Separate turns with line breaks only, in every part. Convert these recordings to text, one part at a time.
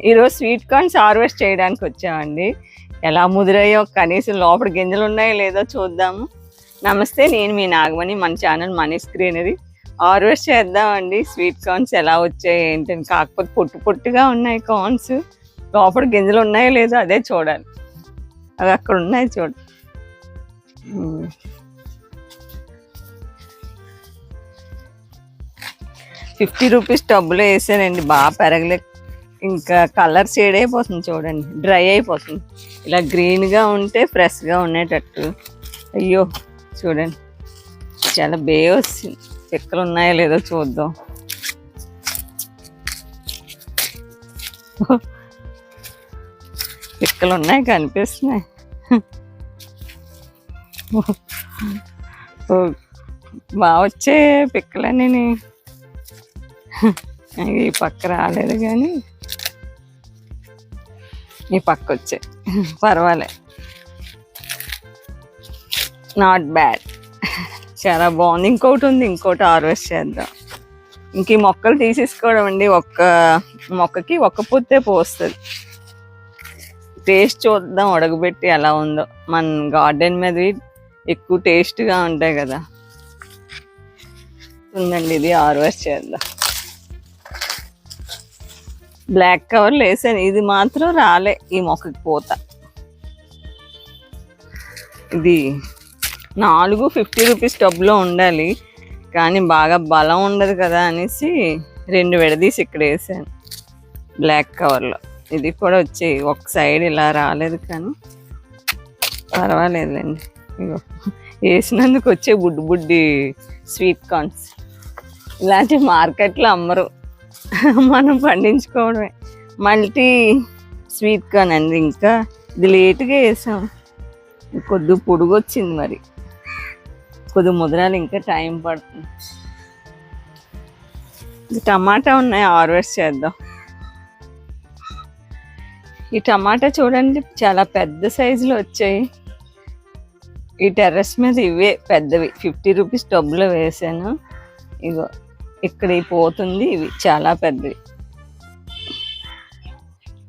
ఈరోజు sweet corns harvest చేయడానికి వచ్చామండి. ఎలా ముదిరాయో కనీసం లోపల గింజలు ఉన్నాయో లేదో చూద్దాము. నమస్తే, నేను మీ నాగమణి. మన ఛానల్ మనీష్ గ్రీనరీ. హార్వెస్ట్ చేద్దామండి స్వీట్ కార్న్స్ ఎలా వచ్చాయి ఏంటని. కాకపోతే పొట్టు పొట్టుగా ఉన్నాయి కార్న్స్. లోపల గింజలు ఉన్నాయో లేదో అదే చూడాలి. అవి అక్కడ ఉన్నాయి చూడు. 50 రూపీస్ టబ్బులో వేసానండి. బాగా పెరగలే, ఇంకా కలర్ షేడ్ అయిపోతుంది చూడండి, డ్రై అయిపోతుంది. ఇలా గ్రీన్గా ఉంటే ఫ్రెష్గా ఉండేటట్టు. అయ్యో చూడండి, చాలా వస్తుంది. పిక్కలు ఉన్నాయో లేదో చూద్దాం. పిక్కలు ఉన్నాయి, కనిపిస్తున్నాయి. బాగా వచ్చే పిక్కలన్నీ ఈ పక్క రాలేదు, కానీ ఈ పక్క వచ్చాయి. పర్వాలే, నాట్ బ్యాడ్, చాలా బాగుంది. ఇంకోటి ఉంది, ఇంకోటి హార్వెస్ట్ చేద్దాం. ఇంక ఈ మొక్కలు తీసేసుకోవడం అండి. ఒక్క మొక్కకి ఒక్క పుత్తే పోస్తుంది. టేస్ట్ చూద్దాం ఉడకబెట్టి ఎలా ఉందో. మన గార్డెన్ మీద ఎక్కువ టేస్ట్గా ఉంటాయి కదా. ఉందండి, ఇది హార్వెస్ట్ చేద్దాం. బ్లాక్ కవర్లో వేసాను, ఇది మాత్రం రాలే ఈ మొక్కకి పూత. ఇది 4 50 రూపీస్ టబ్లో ఉండాలి, కానీ బాగా బలం ఉండదు కదా అనేసి 2 విడదీసి ఇక్కడ వేసాను బ్లాక్ కవర్లో. ఇది కూడా వచ్చి ఒక సైడ్ ఇలా రాలేదు, కానీ పర్వాలేదులేండి. ఇగో వేసినందుకు వచ్చే బుడ్డి బుడ్డి స్వీట్ కార్న్స్. ఇలాంటి మార్కెట్లో అమ్మరు, మనం పండించుకోవడమే. మల్టీ స్వీట్ కార్న్ అండి. ఇంకా ఇది లేటుగా వేసాం, కొద్ది పొడుగు వచ్చింది, మరి కొద్ది ముద్రాలు ఇంకా టైం పడుతుంది. టమాటా ఉన్నాయి, హార్వెస్ట్ చేద్దాం. ఈ టమాటా చూడండి, చాలా పెద్ద సైజులో వచ్చాయి. ఈ టెర్రస్ మీద ఇవే పెద్దవి 50 రూపీస్ టబ్లో వేసాను. ఇగో ఇక్కడ పోతుంది, ఇవి చాలా పెద్దవి.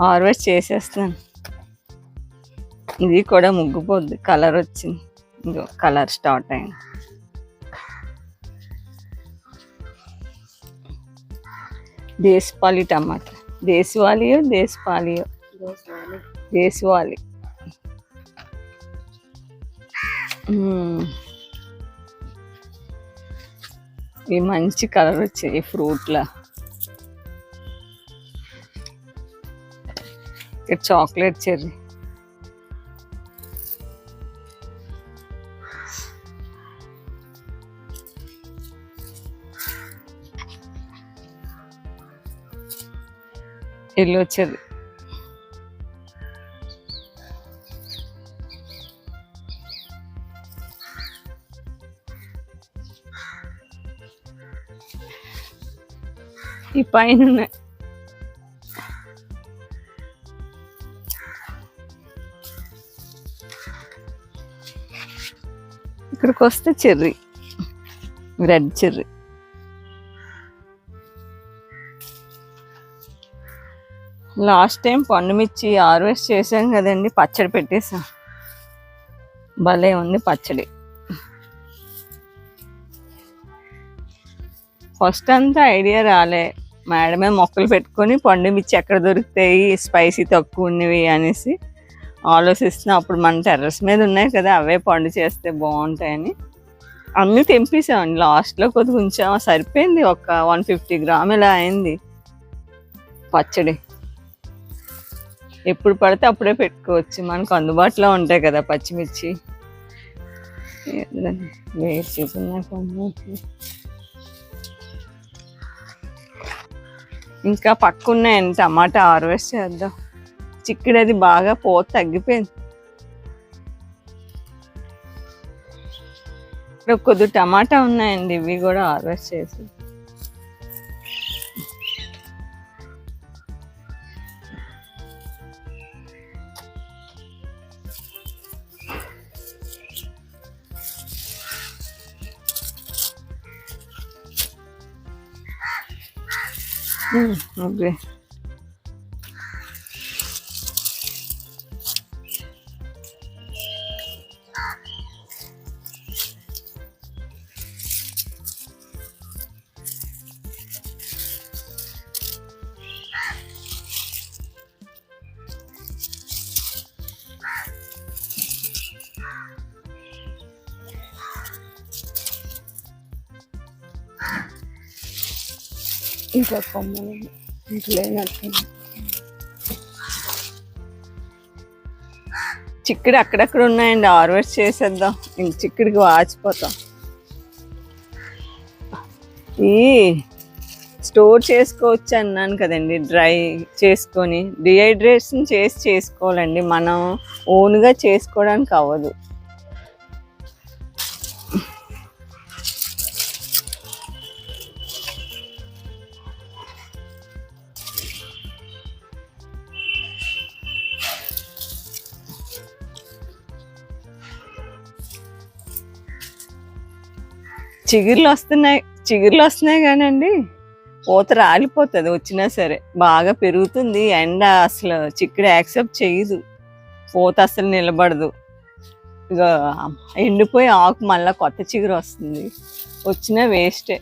హార్వెస్ట్ చేసేస్తాను. ఇది కూడా ముగ్గిపోద్ది, కలర్ వచ్చింది. ఇగో కలర్ స్టార్ట్ అయింది. దేశపాలి టమాటా, దేశవాళియో దేశపాలియో, దేశవాళి. ఈ మంచి కలర్ వచ్చింది ఫ్రూట్లా. ఇక్కడ చాక్లెట్ చెర్రీ. Yellow cherry. ఈ పైన ఉన్నాయి. ఇక్కడికి వస్తే cherry, red cherry. Last time పండుమిర్చి హార్వెస్ట్ చేసాం కదండి, పచ్చడి పెట్టేసాం. భలే ఉంది పచ్చడి. ఫస్ట్ అంతా ఐడియా రాలే, మేడమే మొక్కలు పెట్టుకొని పండుమిర్చి ఎక్కడ దొరుకుతాయి స్పైసీ తక్కువ ఉన్నవి అనేసి ఆలోచిస్తున్నా. అప్పుడు మన టెర్రస్ మీద ఉన్నాయి కదా, అవే పండు చేస్తే బాగుంటాయని అన్నీ తెంపేసామండి. లాస్ట్లో కొద్దిగా ఉంచాము, సరిపోయింది. ఒక 150 గ్రామ్ ఇలా అయింది పచ్చడి. ఎప్పుడు పడితే అప్పుడే పెట్టుకోవచ్చు, మనకు అందుబాటులో ఉంటాయి కదా పచ్చిమిర్చి. వేసి చూపున్నాయి. ఇంకా పక్కున్నాయండి, టమాటా హార్వెస్ట్ చేద్దాం. చిక్కుడు అది బాగా పోత తగ్గిపోయింది. ఇక్కడ కొద్ది టమాటా ఉన్నాయండి, ఇవి కూడా హార్వెస్ట్ చేసి. ఓకే, ఇంకా కొమ్మలు ఇంక లేనట్టు. చిక్కుడు అక్కడక్కడ ఉన్నాయండి, హార్వెస్ట్ చేసేద్దాం. ఇంక చిక్కుడికి వాచిపోతాం. ఈ స్టోర్ చేసుకోవచ్చు అన్నాను కదండి, డ్రై చేసుకొని డిహైడ్రేషన్ చేసుకోవాలండి. మనం ఓన్గా చేసుకోవడానికి అవ్వదు. చిగుర్లు వస్తున్నాయి కానండి పూత రాలిపోతుంది. వచ్చినా సరే బాగా పెరుగుతుంది ఎండ, అసలు చిక్కుడు యాక్సెప్ట్ చేయదు, పూత అసలు నిలబడదు. ఇక ఎండిపోయి ఆకు మళ్ళీ కొత్త చిగురు వస్తుంది, వచ్చినా వేస్టే.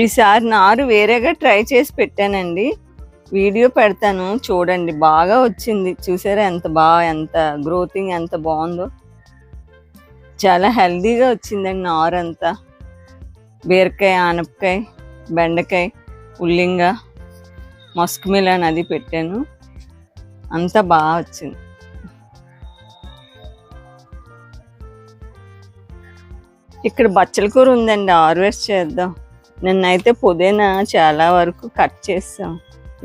ఈసారి నారు వేరేగా ట్రై చేసి పెట్టానండి, వీడియో పెడతాను చూడండి. బాగా వచ్చింది, చూసారా ఎంత గ్రోతింగ్ ఎంత బాగుందో. చాలా హెల్దీగా వచ్చిందండి నారు అంతా. బీరకాయ, ఆనపకాయ, బెండకాయ, ఉల్లింగ, మస్క్ మిలన్ అది పెట్టాను, అంతా బాగా వచ్చింది. ఇక్కడ బచ్చల కూర ఉందండి, హార్వెస్ట్ చేద్దాం. నిన్నైతే పుదీనా చాలా వరకు కట్ చేస్తాం,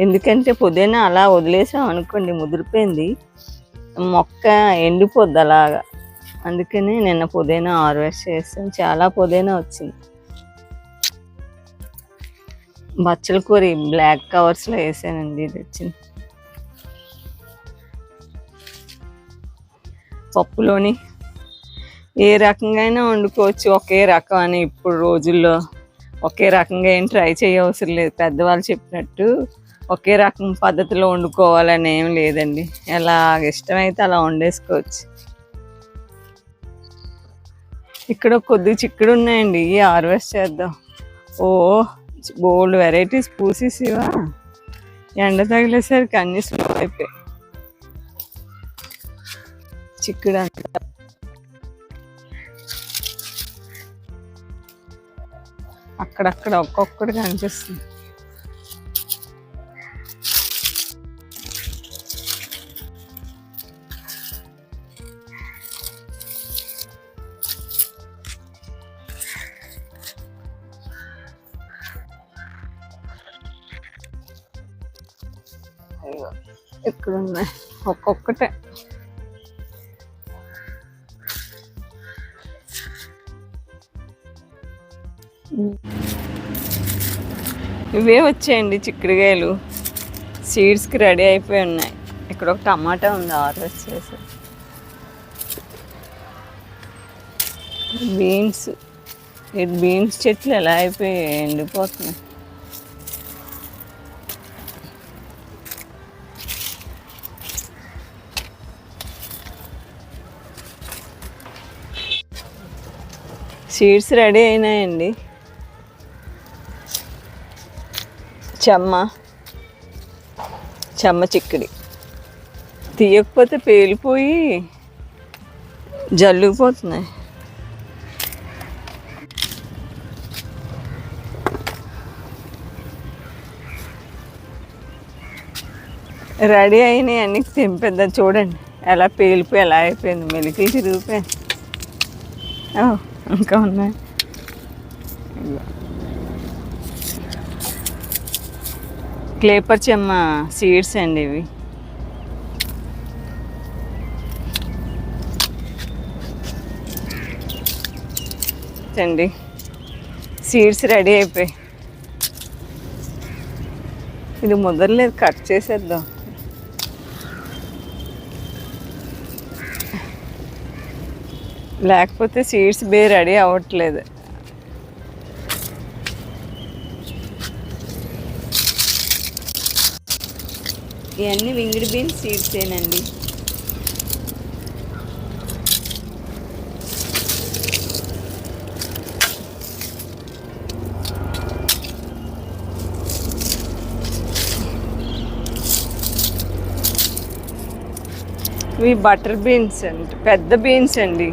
ఎందుకంటే పుదీనా అలా వదిలేసాం అనుకోండి ముదిరిపోయింది, మొక్క ఎండిపోద్ది అలాగా. అందుకని నిన్న పుదీనా హార్వెస్ట్ చేస్తాం, చాలా పుదీనా వచ్చింది. బచ్చల కూర బ్లాక్ కవర్స్లో వేసానండి, ఇది వచ్చింది. పప్పులోని ఏ రకంగా అయినా వండుకోవచ్చు, ఒకే రకం అని ఇప్పుడు రోజుల్లో ఒకే రకంగా ఏం ట్రై చేయవసరం లేదు. పెద్దవాళ్ళు చెప్పినట్టు ఒకే రకం పద్ధతిలో వండుకోవాలని ఏం లేదండి, ఎలా ఇష్టమైతే అలా వండేసుకోవచ్చు. ఇక్కడ కొద్ది చిక్కుడు ఉన్నాయండి, ఇవి హార్వెస్ట్ చేద్దాం. ఓ బోల్డ్ వెరైటీస్ పూసేసివా, ఎండ తగిలేసరికి అన్ని స్లో అయిపోయాయి. చిక్కుడు అంతా అక్కడక్కడ ఒక్కొక్కటి కనిపిస్తుంది. ఇక్కడ ఉన్నాయి ఒక్కొక్కటే. ఇవే వచ్చాయండి చిక్కుడుకాయలు, సీడ్స్కి రెడీ అయిపోయి ఉన్నాయి. ఇక్కడ ఒక టమాటా ఉంది హార్వెస్ట్ చేసి. బీన్స్ చెట్లు ఎలా అయిపోయి ఎండిపోతున్నాయి. సీడ్స్ రెడీ అయినాయండి. చెమ్మ చిక్కుడి తీయకపోతే పేలిపోయి జల్లుకుపోతున్నాయి. రెడీ అయినాయి అన్ని తెంపేద్దాం. చూడండి ఎలా పేలిపోయి ఎలా అయిపోయింది, మెలికి చిరిగిపోయింది. ఇంకా ఉన్నాయి. క్లేపర్ చెమ్మ సీడ్స్ అండి ఇవి. అండి సీడ్స్ రెడీ అయిపోయి, ఇది ముదరలేదు, కట్ చేసేద్దాం. లేకపోతే సీడ్స్ రెడీ అవ్వట్లేదు. ఇవన్నీ వింగిడి బీన్స్ సీడ్సేనండి. ఇవి బటర్ బీన్స్ అండి, పెద్ద బీన్స్ అండి.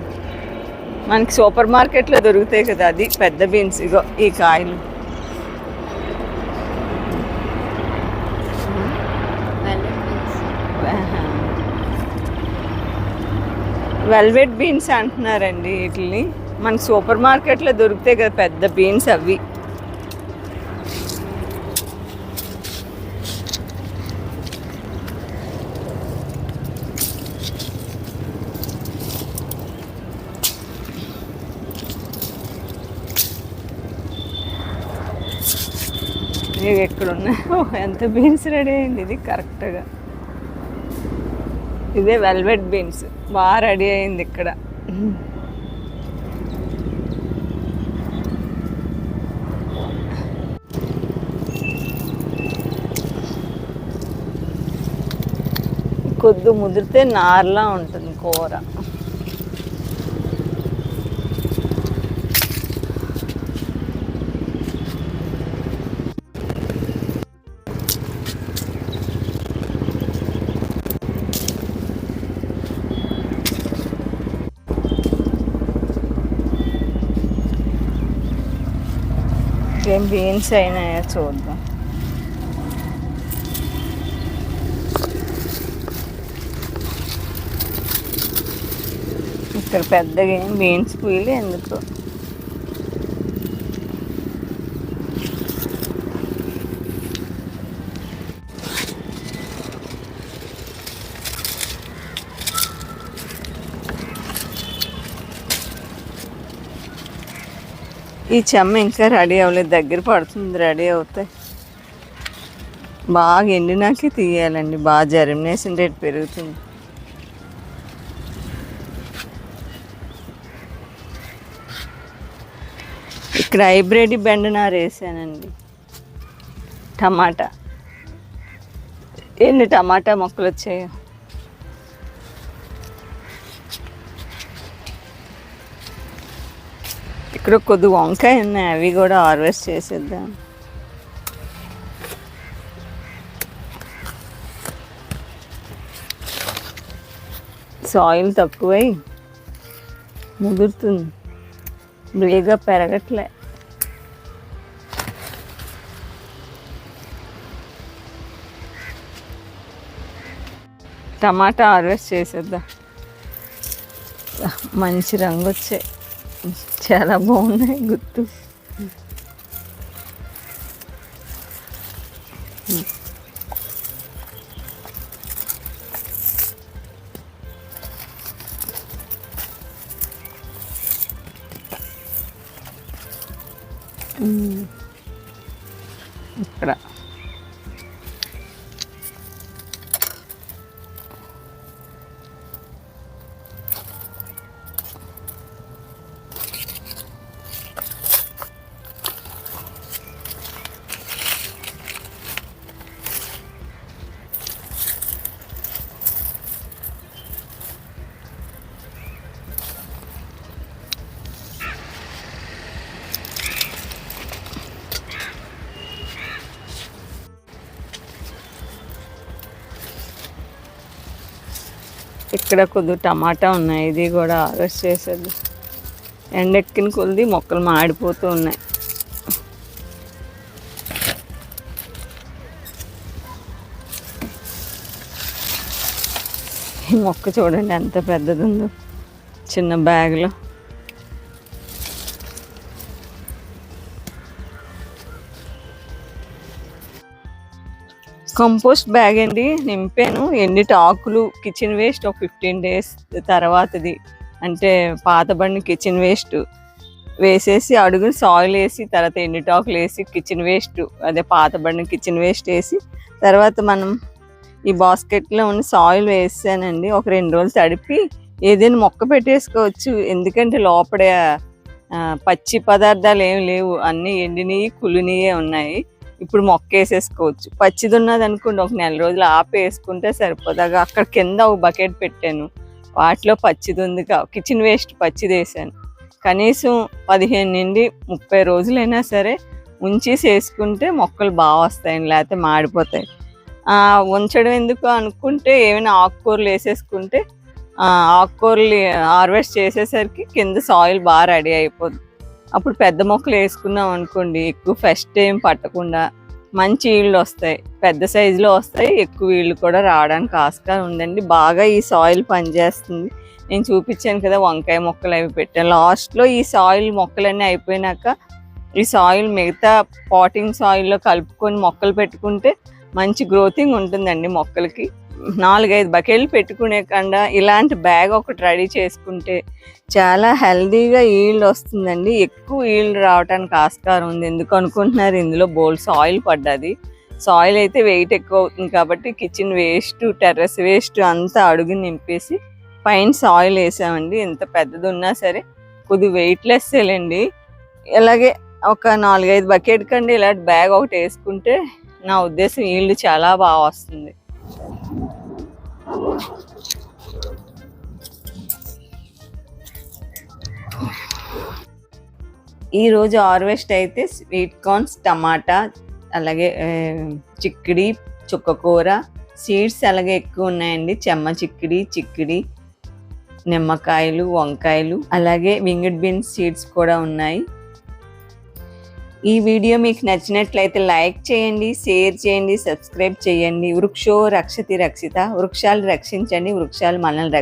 మనకి సూపర్ మార్కెట్లో దొరుకుతాయి కదా, అది పెద్ద బీన్స్. ఇగో ఈ కాయలు వెల్వెట్ బీన్స్ అంటున్నారండి వీటిని. మనకి సూపర్ మార్కెట్లో దొరుకుతాయి కదా పెద్ద బీన్స్, అవి. ఇవి ఎక్కడున్నాయో, ఎంత బీన్స్ రెడీ అయింది ఇది కరెక్ట్గా. ఇదే వెల్వెట్ బీన్స్, బాగా రెడీ అయింది ఇక్కడ. కొద్ది ముదిరితే నార్లా ఉంటుంది కూర. ఏం బీన్స్ అయినాయో చూద్దాం. ఇక్కడ పెద్దగా ఏం బీన్స్ పూయలే ఎందుకు. ఈ చెమ్మ ఇంకా రెడీ అవ్వలేదు, దగ్గర పడుతుంది రెడీ అవుతాయి. బాగా ఎండినాకే తీయాలండి, బాగా జర్మినేషన్ రేట్ పెరుగుతుంది. ఇక్కడ హైబ్రిడ్ బెండనారు వేసానండి. టమాటా, ఎన్ని టమాటా మొక్కలు వచ్చాయో. ఇక్కడ కొద్ది వంకాయ ఉన్నాయి, అవి కూడా హార్వెస్ట్ చేసేద్దాం. సాయిల్ తక్కువై ముదురుతుంది, బేగా పెరగట్లే. టమాటా హార్వెస్ట్ చేసేద్దాం. మంచి రంగు వచ్చాయి, చాలా బాగున్నాయి గుత్తు. ఇక్కడ ఇక్కడ కొద్ది టమాటా ఉన్నాయి, ఇది కూడా హార్వెస్ట్ చేసేది. ఎండెక్కిన కొద్ది మొక్కలు మాడిపోతూ ఉన్నాయి. ఈ మొక్క చూడండి ఎంత పెద్దది ఉందో, చిన్న బ్యాగ్లో. కంపోస్ట్ బ్యాగ్ అండి నింపాను. ఎండిటి ఆకులు, కిచెన్ వేస్ట్ ఒక 15 days తర్వాతది, అంటే పాతబడిన కిచెన్ వేస్ట్ వేసేసి అడుగుని సాయిల్ వేసి, తర్వాత ఎండిటాకులు వేసి, కిచెన్ వేస్ట్ అదే పాతబడిన కిచెన్ వేస్ట్ వేసి, తర్వాత మనం ఈ బాస్కెట్లో ఉన్న సాయిల్ వేసానండి. ఒక 2 రోజులు తడిపి ఏదైనా మొక్క పెట్టేసుకోవచ్చు, ఎందుకంటే లోపల పచ్చి పదార్థాలు ఏమి లేవు, అన్నీ ఎండినవి కుళ్ళినయే ఉన్నాయి. ఇప్పుడు మొక్క వేసేసుకోవచ్చు. పచ్చిది ఉన్నది అనుకోండి, ఒక 1 రోజులు ఆపి వేసుకుంటే సరిపోదాగా. అక్కడ కింద ఒక బకెట్ పెట్టాను, వాటిలో పచ్చిది ఉంది, కిచెన్ వేస్ట్ పచ్చిది వేసాను. కనీసం 15 నుండి 30 రోజులైనా సరే ఉంచేసి వేసుకుంటే మొక్కలు బాగా వస్తాయండి, లేకపోతే మాడిపోతాయి. ఉంచడం ఎందుకు అనుకుంటే ఏమైనా ఆకుకూరలు వేసేసుకుంటే ఆకుకూరలు హార్వెస్ట్ చేసేసరికి కింద సాయిల్ బాగా రెడీ అయిపోద్ది. అప్పుడు పెద్ద మొక్కలు వేసుకున్నాం అనుకోండి, ఎక్కువ ఫస్ట్ ఏం పట్టకుండా మంచి ఈళ్ళు వస్తాయి, పెద్ద సైజులో వస్తాయి, ఎక్కువ ఈళ్ళు కూడా రావడానికి ఆస్కారం ఉందండి. బాగా ఈ సాయిల్ పనిచేస్తుంది. నేను చూపించాను కదా వంకాయ మొక్కలు అవి పెట్టాను. లాస్ట్లో ఈ సాయిల్ మొక్కలన్నీ అయిపోయినాక ఈ సాయిల్ మిగతా పాటింగ్ సాయిల్లో కలుపుకొని మొక్కలు పెట్టుకుంటే మంచి గ్రోతింగ్ ఉంటుందండి మొక్కలకి. 4-5 బకెట్లు పెట్టుకునే కన్నా ఇలాంటి బ్యాగ్ ఒకటి రెడీ చేసుకుంటే చాలా హెల్దీగా ఈల్డ్ వస్తుందండి. ఎక్కువ ఈల్డ్ రావడానికి ఆస్కారం ఉంది. ఎందుకు అనుకుంటున్నారు, ఇందులో బోల్ సాయిల్ పడ్డది. సాయిల్ అయితే వెయిట్ ఎక్కువ అవుతుంది కాబట్టి కిచెన్ వేస్ట్, టెర్రస్ వేస్ట్ అంతా అడుగు నింపేసి పైన సాయిల్ వేసామండి. ఎంత పెద్దది ఉన్నా సరే కొద్ది వెయిట్లెస్సేలండి. ఇలాగే ఒక 4-5 బకెట్ కంటే ఇలాంటి బ్యాగ్ ఒకటి వేసుకుంటే నా ఉద్దేశం ఈల్డ్ చాలా బాగా వస్తుంది. ఈరోజు హార్వెస్ట్ అయితే స్వీట్ కార్న్స్, టమాటా, అలాగే చిక్కుడి, చుక్కకూర సీడ్స్ అలాగే ఎక్కువ ఉన్నాయండి. చెమ్మ చిక్కుడి, నిమ్మకాయలు, వంకాయలు, అలాగే వింగడ్ బీన్స్ సీడ్స్ కూడా ఉన్నాయి. ఈ వీడియో మీకు నచ్చినట్లయితే లైక్ చేయండి, షేర్ చేయండి, సబ్స్క్రైబ్ చేయండి. వృక్షో రక్షతి రక్షిత, వృక్షాలు రక్షించండి, వృక్షాలు మనల్ని